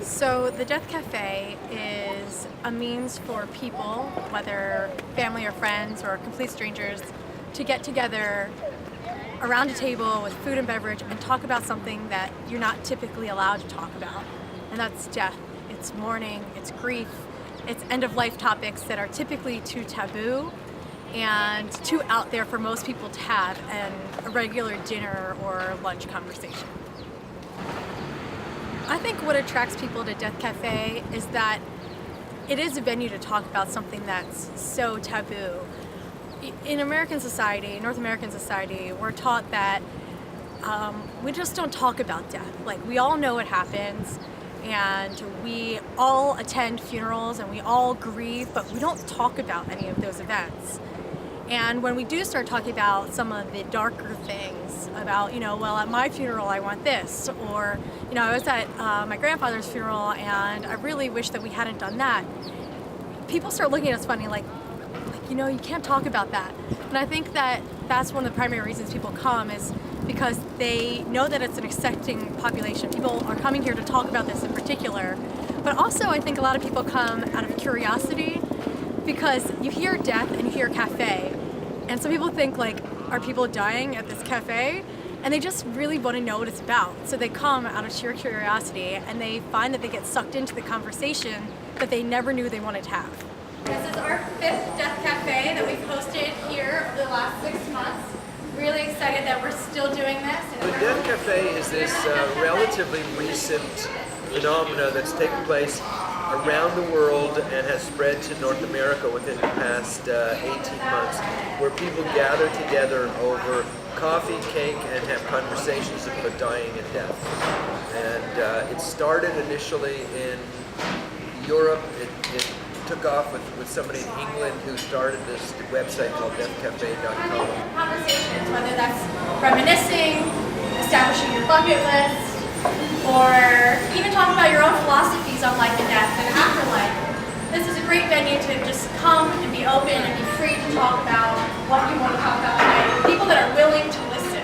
So the Death Cafe is a means for people, whether family or friends or complete strangers, to get together around a table with food and beverage and talk about something that you're not typically allowed to talk about. And that's death. It's mourning, it's grief, it's end-of-life topics that are typically too taboo and too out there for most people to have in a regular dinner or lunch conversation. I think what attracts people to Death Cafe is that it is a venue to talk about something that's so taboo. In American society, North American society, we're taught that we just don't talk about death. Like, we all know it happens, and we all attend funerals and we all grieve, but we don't talk about any of those events. And when we do start talking about some of the darker things about, well, at my funeral I want this, or, I was at my grandfather's funeral and I really wish that we hadn't done that, people start looking at us funny, like, you can't talk about that. And I think that that's one of the primary reasons people come, is because they know that it's an accepting population. People are coming here to talk about this in particular. But also I think a lot of people come out of curiosity, because you hear death and you hear cafe, and some people think, like, are people dying at this cafe? And they just really want to know what it's about. So they come out of sheer curiosity, and they find that they get sucked into the conversation that they never knew they wanted to have. This is our 5th Death Cafe that we've hosted here over the last 6 months. Really excited that we're still doing this. The Death Cafe is this relatively recent phenomena that's taken place around the world and has spread to North America within the past 18 months, where people gather together over coffee, cake, and have conversations about dying and death. And it started initially in Europe. It took off with somebody in England who started this website called deathcafe.com. Conversations, whether that's reminiscing, establishing your bucket list, or even talking about your own philosophies on life and death and afterlife. This is a great venue to just come and be open and be free to talk about what you want to talk about tonight. People that are willing to listen.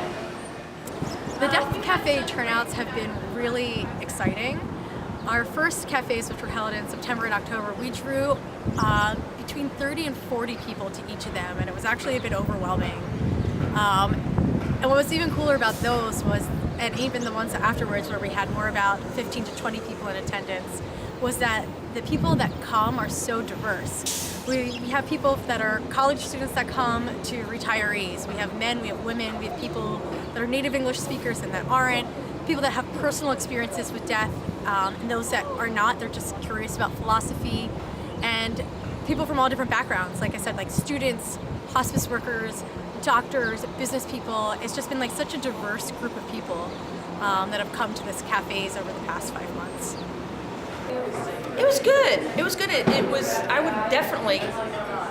The Death Cafe turnouts have been really exciting. Our first cafes, which were held in September and October, we drew between 30 and 40 people to each of them, and it was actually a bit overwhelming. And what was even cooler about those was, and even the ones afterwards where we had more about 15 to 20 people in attendance, was that the people that come are so diverse. We have people that are college students that come to retirees. We have men, we have women, we have people that are native English speakers and that aren't, people that have personal experiences with death, and those that are not, they're just curious about philosophy, and people from all different backgrounds, like I said, like students, hospice workers, doctors, business people. It's just been like such a diverse group of people that have come to this cafes over the past 5 months. It was good. It was good. It was. I would definitely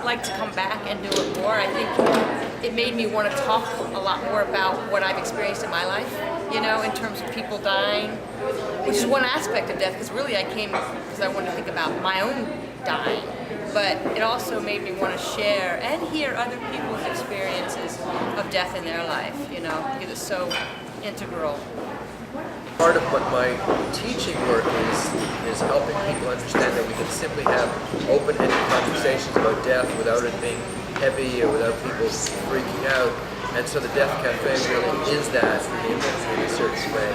like to come back and do it more. I think it made me want to talk a lot more about what I've experienced in my life, in terms of people dying, which is one aspect of death, because really I came because I wanted to think about my own dying, but it also made me want to share and hear other people's experiences of death in their life, because it's so integral. Part of what my teaching work is helping people understand that we can simply have open-ended conversations about death without it being heavy or without people freaking out. And so the Death Cafe really is that in a certain way.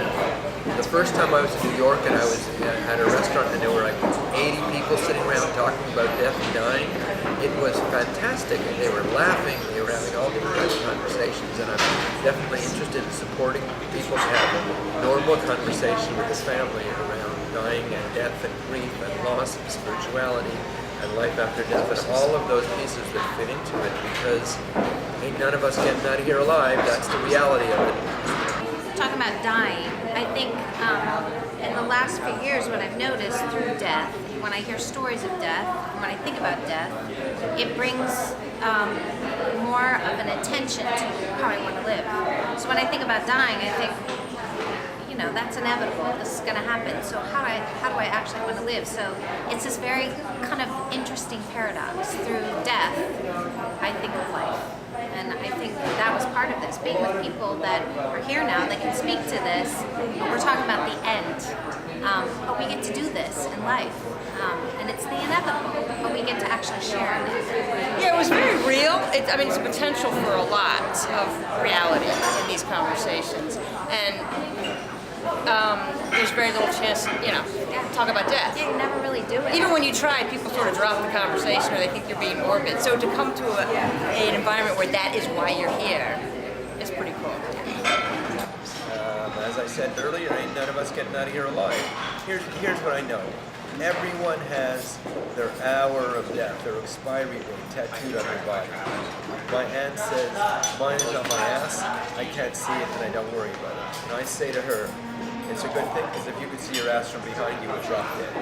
The first time I was in New York and I was at a restaurant and there were like 80 people sitting around talking about death and dying, it was fantastic. And they were laughing, they were having all different kinds of conversations, and I'm definitely interested in supporting people to have a normal conversation with their family around dying and death and grief and loss and spirituality and life after death and all of those pieces that fit into it, because ain't none of us getting out of here alive. That's the reality of it. Talking about dying, I think in the last few years what I've noticed through death, when I hear stories of death, when I think about death, it brings more of an attention to how I want to live. So when I think about dying, I think, that's inevitable. This is going to happen. So how do I actually want to live? So it's this very kind of interesting paradox. Through death, I think of life. And I think that was part of this, being with people that are here now that can speak to this. We're talking about the end, but we get to do this in life. And it's the inevitable, but we get to actually share in it. Yeah, it was very real. I mean, it's a potential for a lot of reality in these conversations. And there's very little chance, talk about death. Yeah, you never really do it. Even when you try, people sort of drop the conversation or they think you're being morbid. So to come to an environment where that is why you're here is pretty cool. As I said earlier, ain't none of us getting out of here alive. Here's what I know. Everyone has their hour of death, their expiry date tattooed on their body. My aunt says, mine is on my ass, I can't see it and I don't worry about it. And I say to her, it's a good thing because if you could see your ass from behind, you would drop dead.